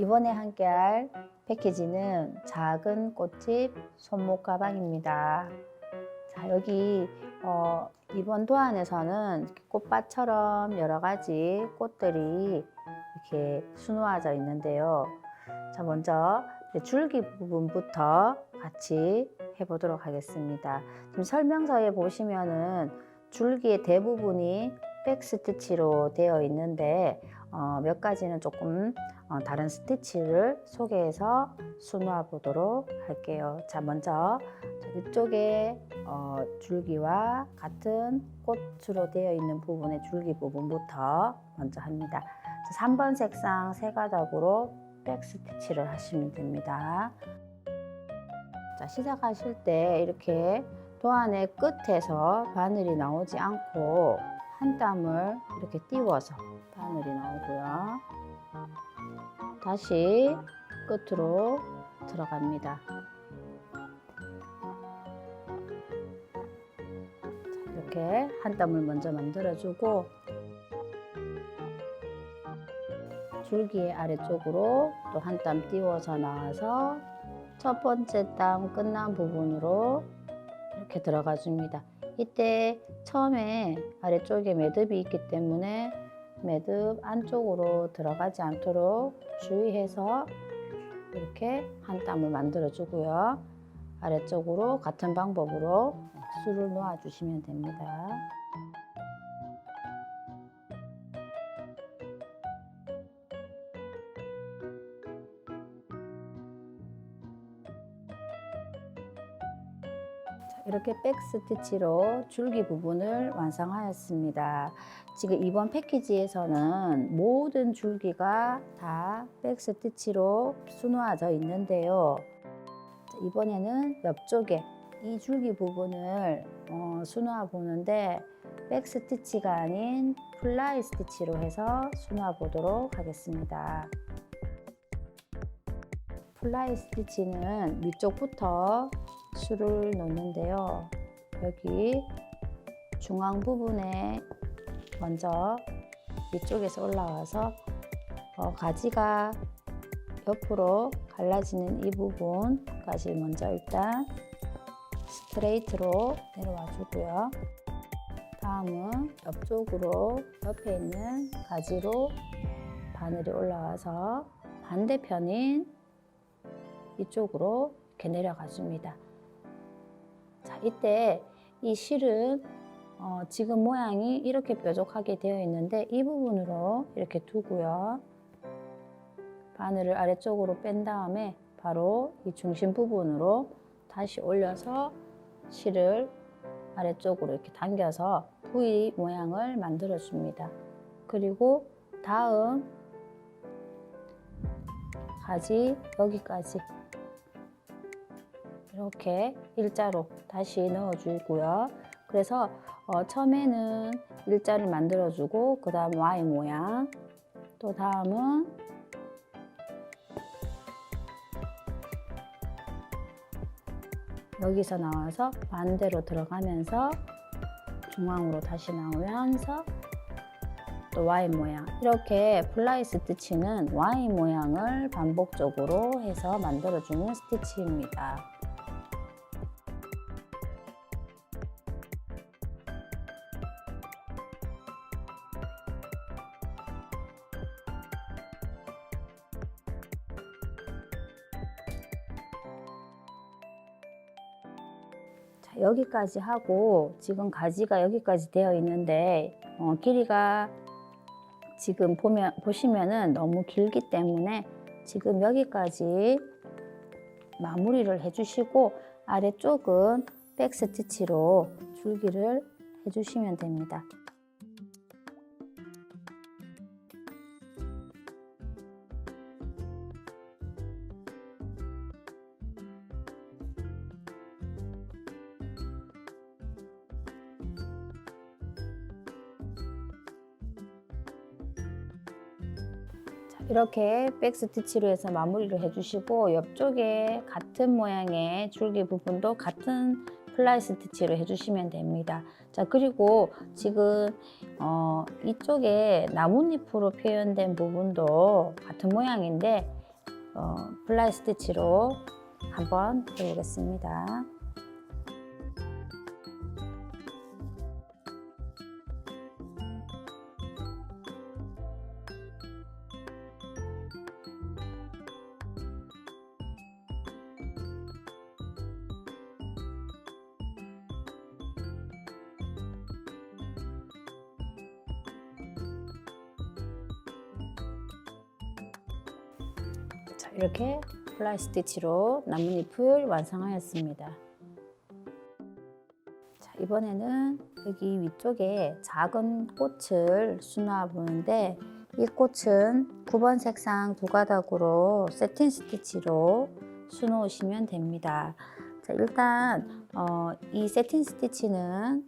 이번에 함께할 패키지는 작은 꽃집 손목 가방입니다. 자, 여기 이번 도안에서는 꽃밭처럼 여러 가지 꽃들이 이렇게 수놓아져 있는데요. 자, 먼저 줄기 부분부터 같이 해보도록 하겠습니다. 지금 설명서에 보시면은 줄기의 대부분이 백스티치로 되어 있는데 몇 가지는 조금 다른 스티치를 소개해서 수놓아 보도록 할게요. 자, 먼저 이쪽에 줄기와 같은 꽃으로 되어 있는 부분의 줄기 부분부터 먼저 합니다. 자, 3번 색상 세 가닥으로 백스티치를 하시면 됩니다. 자, 시작하실 때 이렇게 도안의 끝에서 바늘이 나오지 않고 한 땀을 이렇게 띄워서 바늘이 나오고요. 다시 끝으로 들어갑니다. 자, 이렇게 한 땀을 먼저 만들어주고 줄기의 아래쪽으로 또 한 땀 띄워서 나와서 첫 번째 땀 끝난 부분으로 이렇게 들어가 줍니다. 이때 처음에 아래쪽에 매듭이 있기 때문에 매듭 안쪽으로 들어가지 않도록 주의해서 이렇게 한 땀을 만들어 주고요. 아래쪽으로 같은 방법으로 술을 놓아 주시면 됩니다. 이렇게 백스티치로 줄기 부분을 완성하였습니다. 지금 이번 패키지에서는 모든 줄기가 다 백스티치로 수놓아져 있는데요. 이번에는 옆쪽에 이 줄기 부분을 수놓아 보는데 백스티치가 아닌 플라이 스티치로 해서 수놓아 보도록 하겠습니다. 플라이 스티치는 위쪽부터 술을 놓는데요. 여기 중앙 부분에 먼저 위쪽에서 올라와서 가지가 옆으로 갈라지는 이 부분까지 먼저 일단 스트레이트로 내려와 주고요. 다음은 옆쪽으로 옆에 있는 가지로 바늘이 올라와서 반대편인 이쪽으로 이렇게 내려가 줍니다. 자, 이때 이 실은 지금 모양이 이렇게 뾰족하게 되어 있는데 이 부분으로 이렇게 두고요. 바늘을 아래쪽으로 뺀 다음에 바로 이 중심 부분으로 다시 올려서 실을 아래쪽으로 이렇게 당겨서 V 모양을 만들어 줍니다. 그리고 다음 가지 여기까지 이렇게 일자로 다시 넣어주고요. 그래서 처음에는 일자를 만들어주고 그 다음 Y 모양, 또 다음은 여기서 나와서 반대로 들어가면서 중앙으로 다시 나오면서 또 Y 모양, 이렇게 플라이 스티치는 Y 모양을 반복적으로 해서 만들어주는 스티치입니다. 여기까지 하고 지금 가지가 여기까지 되어 있는데 길이가 지금 보시면은 너무 길기 때문에 지금 여기까지 마무리를 해주시고 아래쪽은 백스티치로 줄기를 해주시면 됩니다. 이렇게 백스티치로 해서 마무리를 해주시고 옆쪽에 같은 모양의 줄기 부분도 같은 플라이 스티치로 해주시면 됩니다. 자, 그리고 지금 이쪽에 나뭇잎으로 표현된 부분도 같은 모양인데 플라이 스티치로 한번 해보겠습니다. 자, 이렇게 플라이 스티치로 나뭇잎을 완성하였습니다. 자, 이번에는 여기 위쪽에 작은 꽃을 수놓아 보는데, 이 꽃은 9번 색상 2가닥으로 세틴 스티치로 수놓으시면 됩니다. 자, 일단 이 세틴 스티치는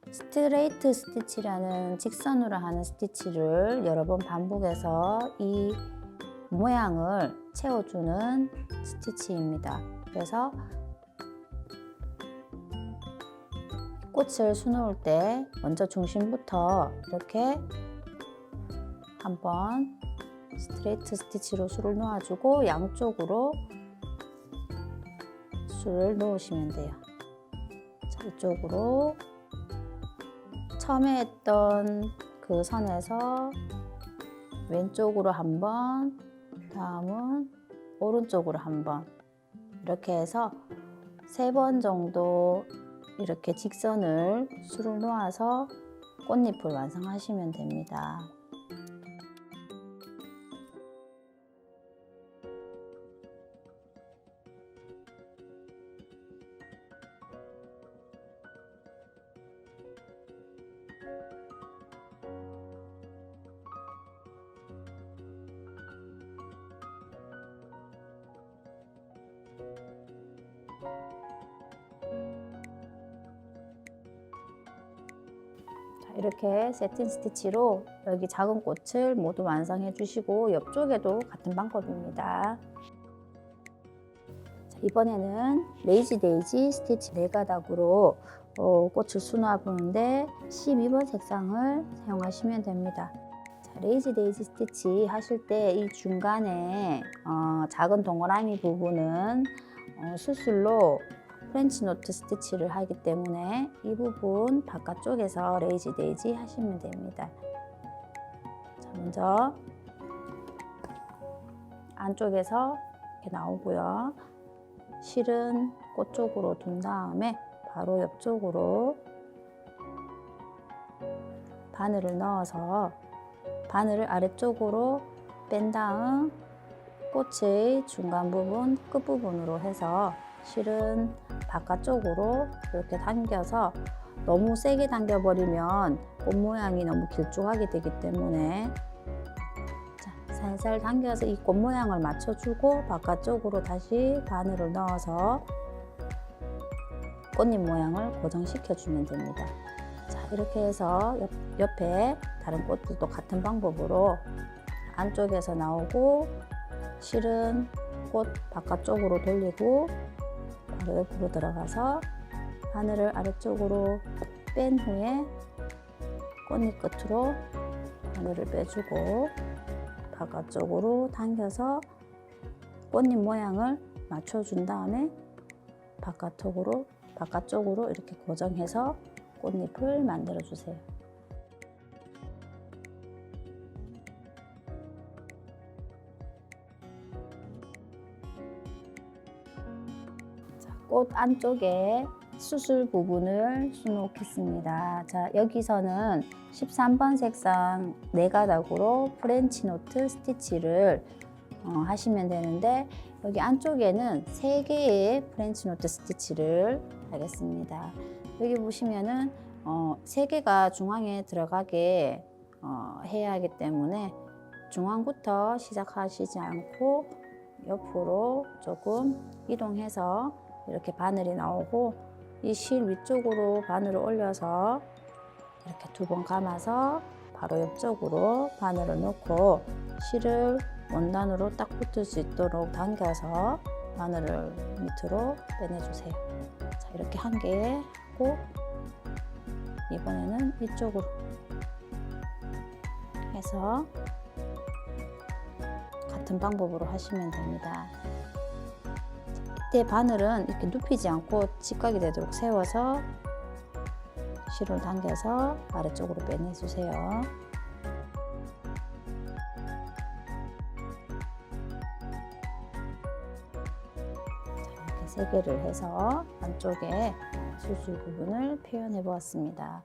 스트레이트 스티치라는 직선으로 하는 스티치를 여러 번 반복해서 이 모양을 채워주는 스티치입니다. 그래서 꽃을 수놓을 때 먼저 중심부터 이렇게 한번 스트레이트 스티치로 술을 놓아주고 양쪽으로 술을 놓으시면 돼요. 자, 이쪽으로 처음에 했던 그 선에서 왼쪽으로 한번, 다음은 오른쪽으로 한번, 이렇게 해서 3번 정도 이렇게 직선을 술을 놓아서 꽃잎을 완성하시면 됩니다. 이렇게 세틴 스티치로 여기 작은 꽃을 모두 완성해 주시고 옆쪽에도 같은 방법입니다. 자, 이번에는 레이지 데이지 스티치 4가닥으로 꽃을 수놓아 보는데 12번 색상을 사용하시면 됩니다. 자, 레이지 데이지 스티치 하실 때 이 중간에 작은 동그라미 부분은 수술로 프렌치 노트 스티치를 하기 때문에 이 부분 바깥쪽에서 레이지 데이지 하시면 됩니다. 자, 먼저 안쪽에서 이렇게 나오고요. 실은 꽃 쪽으로 둔 다음에 바로 옆쪽으로 바늘을 넣어서 바늘을 아래쪽으로 뺀 다음 꽃의 중간 부분, 끝부분으로 해서 실은 바깥쪽으로 이렇게 당겨서 너무 세게 당겨버리면 꽃 모양이 너무 길쭉하게 되기 때문에 자, 살살 당겨서 이 꽃 모양을 맞춰주고 바깥쪽으로 다시 바늘을 넣어서 꽃잎 모양을 고정시켜주면 됩니다. 자, 이렇게 해서 옆에 다른 꽃들도 같은 방법으로 안쪽에서 나오고 실은 꽃 바깥쪽으로 돌리고 바로 옆으로 들어가서 바늘을 아래쪽으로 뺀 후에 꽃잎 끝으로 바늘을 빼주고 바깥쪽으로 당겨서 꽃잎 모양을 맞춰준 다음에 바깥쪽으로 이렇게 고정해서 꽃잎을 만들어 주세요. 꽃 안쪽에 수술 부분을 수놓겠습니다. 자, 여기서는 13번 색상 4가닥으로 프렌치 노트 스티치를 하시면 되는데 여기 안쪽에는 3개의 프렌치 노트 스티치를 하겠습니다. 여기 보시면은 3개가 중앙에 들어가게 해야 하기 때문에 중앙부터 시작하시지 않고 옆으로 조금 이동해서 이렇게 바늘이 나오고 이 실 위쪽으로 바늘을 올려서 이렇게 2번 감아서 바로 옆쪽으로 바늘을 놓고 실을 원단으로 딱 붙을 수 있도록 당겨서 바늘을 밑으로 빼내주세요. 자, 이렇게 1개 하고 이번에는 이쪽으로 해서 같은 방법으로 하시면 됩니다. 이때 바늘은 이렇게 눕히지 않고 직각이 되도록 세워서 실을 당겨서 아래쪽으로 빼내주세요. 이렇게 3개를 해서 안쪽에 수술 부분을 표현해 보았습니다.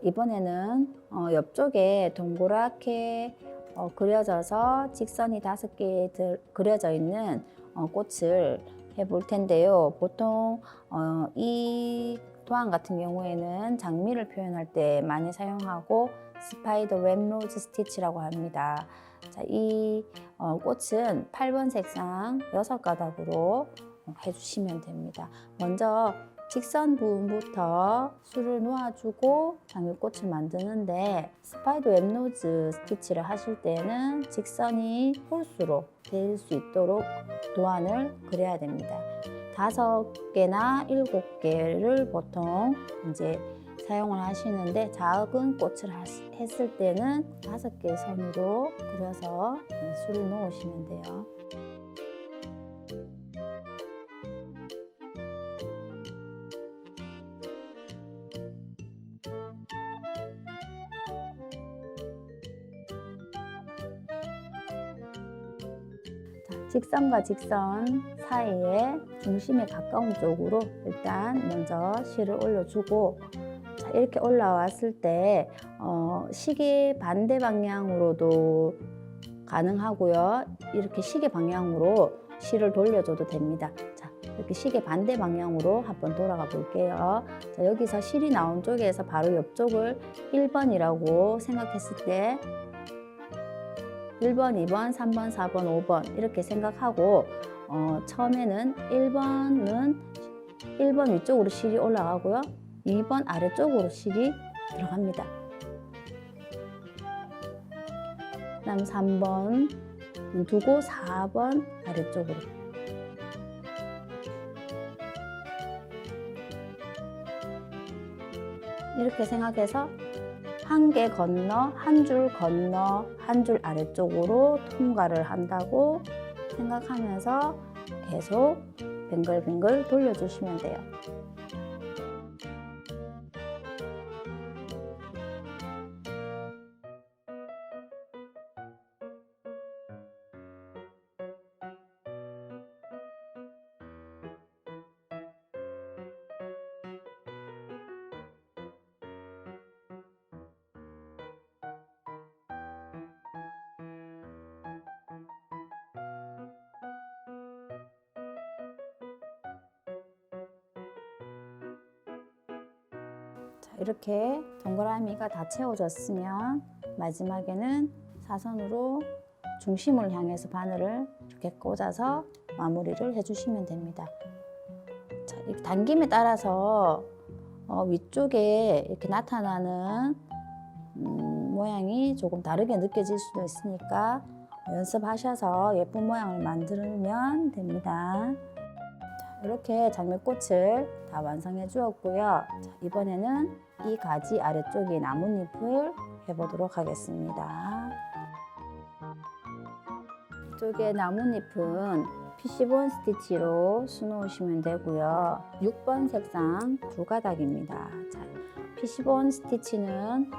이번에는 옆쪽에 동그랗게 그려져서 직선이 5개 그려져 있는 꽃을 해볼 텐데요. 보통 이 도안 같은 경우에는 장미를 표현할 때 많이 사용하고 스파이더 웹 로즈 스티치라고 합니다. 자, 이 꽃은 8번 색상 6가닥으로 해주시면 됩니다. 먼저 직선 부분부터 술을 놓아주고 장미꽃을 만드는데 스파이더 웹 로즈 스티치를 하실 때는 직선이 홀수로 될 수 있도록 도안을 그려야 됩니다. 5개나 7개를 보통 이제 사용을 하시는데 작은 꽃을 했을 때는 5개의 선으로 그려서 술을 놓으시면 돼요. 직선과 직선 사이에 중심에 가까운 쪽으로 일단 먼저 실을 올려주고, 자, 이렇게 올라왔을 때 시계 반대 방향으로도 가능하고요. 이렇게 시계 방향으로 실을 돌려줘도 됩니다. 자, 이렇게 시계 반대 방향으로 한번 돌아가 볼게요. 자, 여기서 실이 나온 쪽에서 바로 옆쪽을 1번이라고 생각했을 때 1번, 2번, 3번, 4번, 5번 이렇게 생각하고 처음에는 1번 위쪽으로 실이 올라가고요. 2번 아래쪽으로 실이 들어갑니다. 그 다음 3번 두고 4번 아래쪽으로. 이렇게 생각해서 한 개 건너, 한 줄 건너, 한 줄 아래쪽으로 통과를 한다고 생각하면서 계속 뱅글뱅글 돌려주시면 돼요. 이렇게 동그라미가 다 채워졌으면 마지막에는 사선으로 중심을 향해서 바늘을 이렇게 꽂아서 마무리를 해주시면 됩니다. 자, 이 당김에 따라서 위쪽에 이렇게 나타나는 모양이 조금 다르게 느껴질 수도 있으니까 연습하셔서 예쁜 모양을 만들면 됩니다. 이렇게 장미꽃을 다 완성해 주었고요. 자, 이번에는 이 가지 아래쪽에 나뭇잎을 해보도록 하겠습니다. 이쪽에 나뭇잎은 피시본 스티치로 수놓으시면 되고요. 6번 색상 2가닥입니다. 자, 피시본 스티치는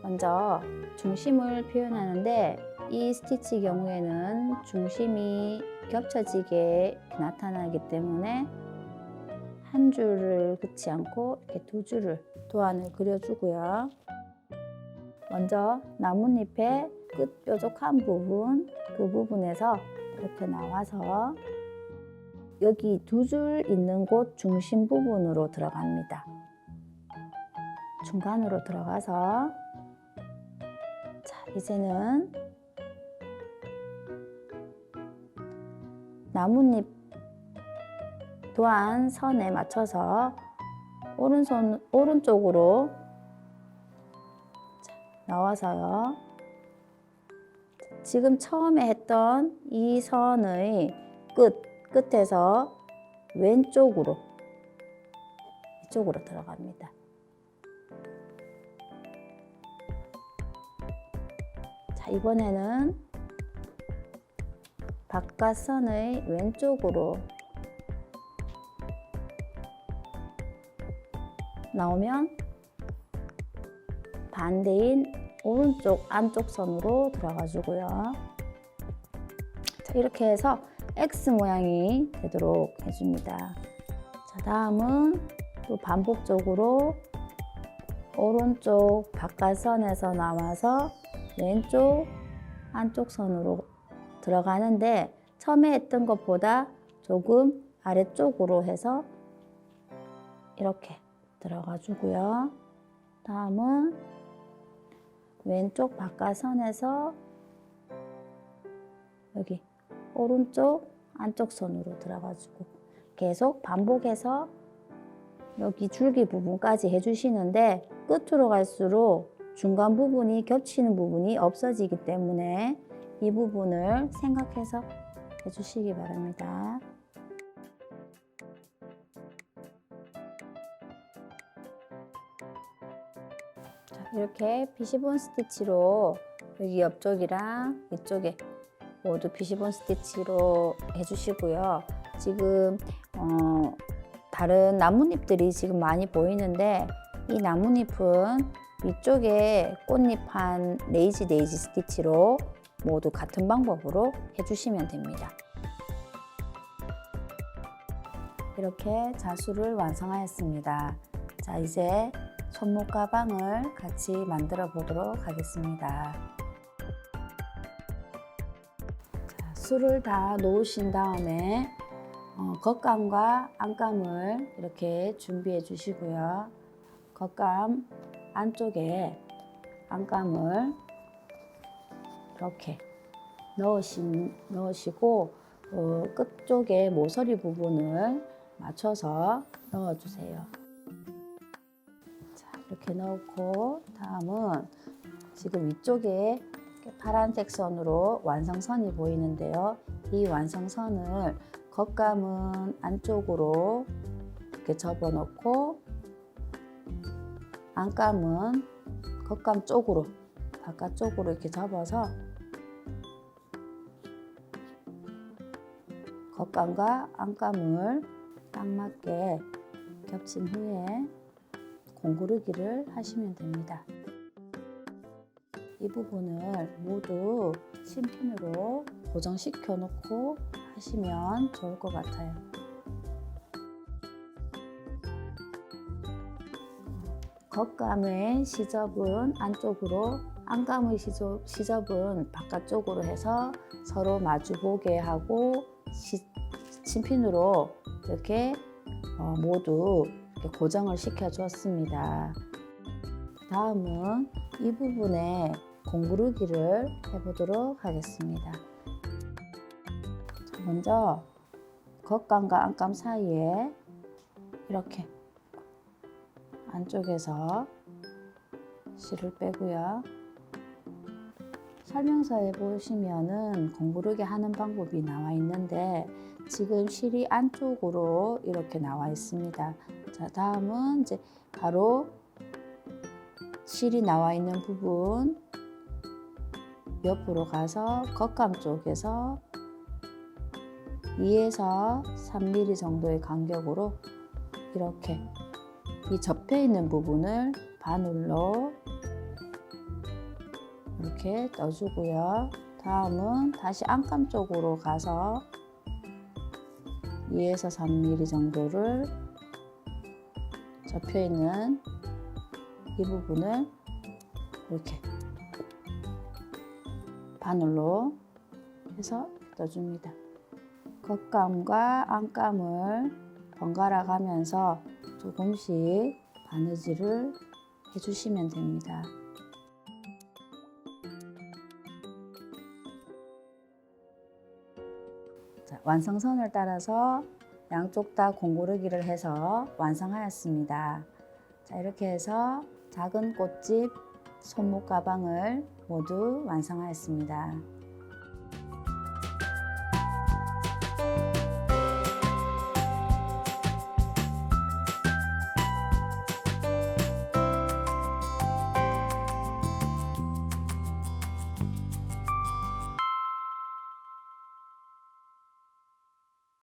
먼저 중심을 표현하는데 이 스티치 경우에는 중심이 겹쳐지게 나타나기 때문에 한 줄을 긋지 않고 이렇게 2줄을 도안을 그려주고요. 먼저 나뭇잎의 끝 뾰족한 부분, 그 부분에서 이렇게 나와서 여기 2줄 있는 곳 중심 부분으로 들어갑니다. 중간으로 들어가서 자, 이제는 나뭇잎 또한 선에 맞춰서 오른쪽으로 나와서요. 지금 처음에 했던 이 선의 끝에서 왼쪽으로 이쪽으로 들어갑니다. 자, 자, 이번에는 바깥선의 왼쪽으로 나오면 반대인 오른쪽 안쪽 선으로 들어가 주고요. 자, 이렇게 해서 X 모양이 되도록 해줍니다. 자, 다음은 또 반복적으로 오른쪽 바깥선에서 나와서 왼쪽 안쪽 선으로 들어가는데 처음에 했던 것보다 조금 아래쪽으로 해서 이렇게 들어가 주고요. 다음은 왼쪽 바깥선에서 여기 오른쪽 안쪽 선으로 들어가 주고 계속 반복해서 여기 줄기 부분까지 해주시는데 끝으로 갈수록 중간 부분이 겹치는 부분이 없어지기 때문에 이 부분을 생각해서 해주시기 바랍니다. 자, 이렇게 피시본 스티치로 여기 옆쪽이랑 이쪽에 모두 피시본 스티치로 해주시고요. 지금 다른 나뭇잎들이 지금 많이 보이는데 이 나뭇잎은 위쪽에 꽃잎한 네이지 스티치로 모두 같은 방법으로 해주시면 됩니다. 이렇게 자수를 완성하였습니다. 자, 이제 손목 가방을 같이 만들어 보도록 하겠습니다. 자, 술을 다 놓으신 다음에 겉감과 안감을 이렇게 준비해 주시고요. 겉감 안쪽에 안감을 이렇게 넣으시고 끝쪽에 모서리 부분을 맞춰서 넣어주세요. 자, 이렇게 넣고 다음은 지금 위쪽에 파란색 선으로 완성선이 보이는데요. 이 완성선을 겉감은 안쪽으로 이렇게 접어놓고 안감은 겉감 쪽으로 바깥쪽으로 이렇게 접어서 겉감과 안감을 딱 맞게 겹친 후에 공구르기를 하시면 됩니다. 이 부분을 모두 신핀으로 고정시켜 놓고 하시면 좋을 것 같아요. 겉감의 시접은 안쪽으로, 안감의 시접은 바깥쪽으로 해서 서로 마주보게 하고 신핀으로 이렇게 모두 이렇게 고정을 시켜 주었습니다. 다음은 이 부분에 공구르기를 해보도록 하겠습니다. 먼저 겉감과 안감 사이에 이렇게 안쪽에서 실을 빼고요. 설명서에 보시면은 공구르기 하는 방법이 나와 있는데 지금 실이 안쪽으로 이렇게 나와 있습니다. 자, 다음은 이제 바로 실이 나와 있는 부분 옆으로 가서 겉감 쪽에서 2에서 3mm 정도의 간격으로 이렇게 이 접혀 있는 부분을 바늘로 이렇게 떠주고요. 다음은 다시 안감 쪽으로 가서 2에서 3mm 정도를 접혀 있는 이 부분을 이렇게 바늘로 해서 떠줍니다. 겉감과 안감을 번갈아 가면서 조금씩 바느질을 해주시면 됩니다. 자, 완성선을 따라서 양쪽 다 공구르기를 해서 완성하였습니다. 자, 이렇게 해서 작은 꽃집 손목 가방을 모두 완성하였습니다.